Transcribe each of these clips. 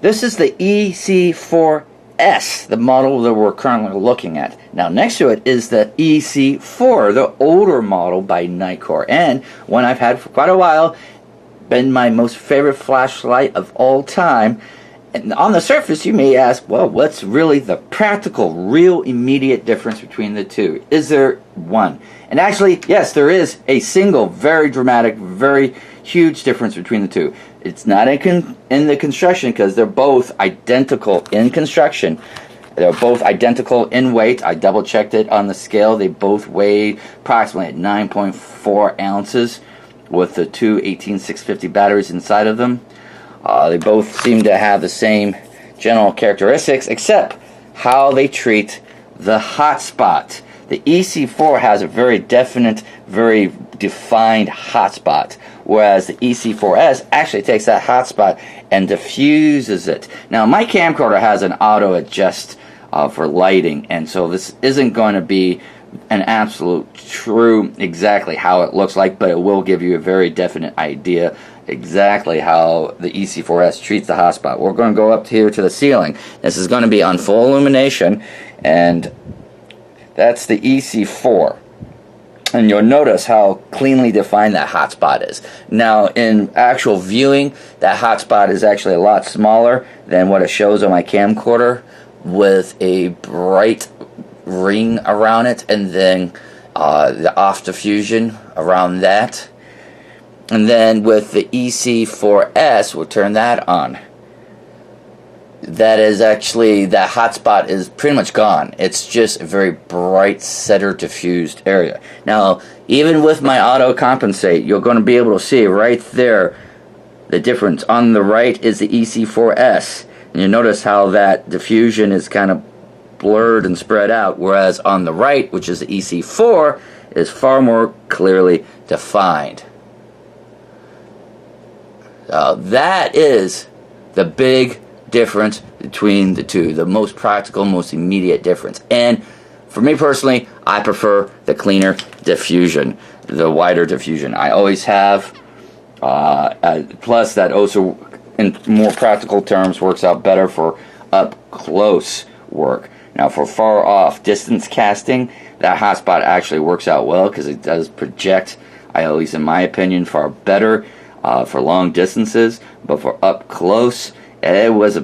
this is the EC4S, the model that we're currently looking at. Now next to it is the EC4, the older model by Nitecore, and one I've had for quite a while, been my most favorite flashlight of all time. And on the surface, you may ask, well, what's really the practical, real, immediate difference between the two? Is there one? And actually, yes, there is a single, very dramatic, very huge difference between the two. It's not in the construction, because they're both identical in construction. They're both identical in weight. I double-checked it on the scale. They both weigh approximately at 9.4 ounces with the two 18650 batteries inside of them. They both seem to have the same general characteristics, except how they treat the hotspot. The EC4 has a very definite, very defined hotspot, whereas the EC4S actually takes that hotspot and diffuses it. Now, my camcorder has an auto adjust for lighting, and so this isn't going to be an absolute true exactly how it looks like, but it will give you a very definite idea exactly how the EC4S treats the hotspot. We're going to go up here to the ceiling. This is going to be on full illumination, and that's the EC4. And you'll notice how cleanly defined that hotspot is. Now, in actual viewing, that hotspot is actually a lot smaller than what it shows on my camcorder, with a bright ring around it, and then the off diffusion around that. And then with the EC4S, we'll turn that on. That is actually, that hotspot is pretty much gone. It's just a very bright center diffused area. Now, even with my auto compensate, you're going to be able to see right there the difference. On the right is the EC4S, and you notice how that diffusion is kind of blurred and spread out, whereas on the right, which is the EC4, is far more clearly defined. That is the big difference between the two, the most practical, most immediate difference. And for me personally, I prefer the cleaner diffusion, the wider diffusion. I always have. Plus, that also, in more practical terms, works out better for up close work. Now, for far off distance casting, that hotspot actually works out well, because it does project, at least in my opinion, far better for long distances. But for up close, it was a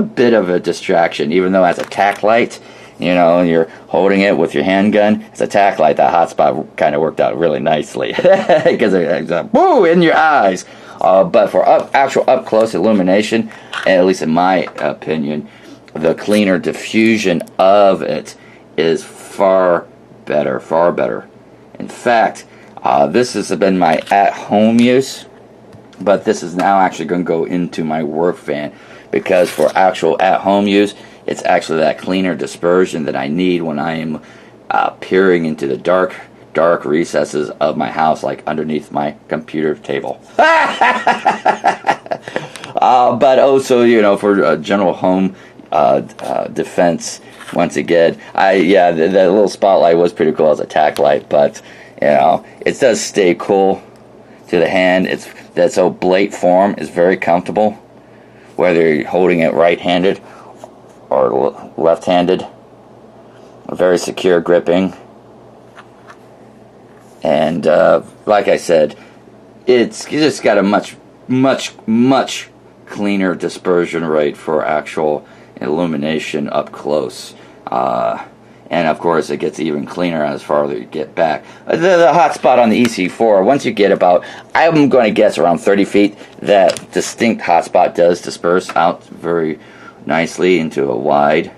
bit of a distraction. Even though as a tack light, you know, you're holding it with your handgun, as a tack light, that hotspot kind of worked out really nicely, because it's woo in your eyes. But for actual up close illumination, at least in my opinion, the cleaner diffusion of it is far better, far better. In fact, this has been my at-home use, but this is now actually going to go into my work van, because for actual at-home use, it's actually that cleaner dispersion that I need when I am peering into the dark recesses of my house, like underneath my computer table. But also, you know, for general home defense, once again, the little spotlight was pretty cool as a tack light, but you know, it does stay cool to the hand. That oblate form is very comfortable, whether you're holding it right-handed or left-handed. Very secure gripping, and like I said, it's just got a much cleaner dispersion rate for actual illumination up close. And of course, it gets even cleaner as far as you get back. The hot spot on the EC4, once you get about, I'm going to guess around 30 feet, that distinct hot spot does disperse out very nicely into a wide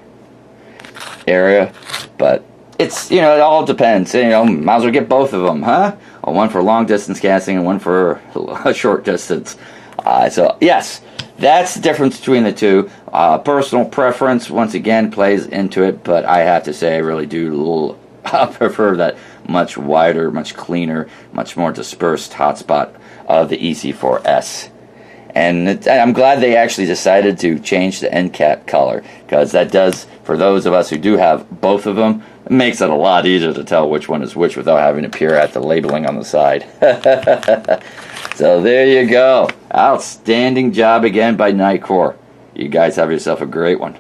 area. But it's, you know, it all depends. You know, might as well get both of them, huh? Or one for long distance casting and one for a short distance. So yes, that's the difference between the two. Personal preference, once again, plays into it, but I have to say I really do prefer that much wider, much cleaner, much more dispersed hotspot of the EC4S. And I'm glad they actually decided to change the end cap color, because that does, for those of us who do have both of them, It makes it a lot easier to tell which one is which without having to peer at the labeling on the side. So there you go. Outstanding job again by Nitecore. You guys have yourself a great one.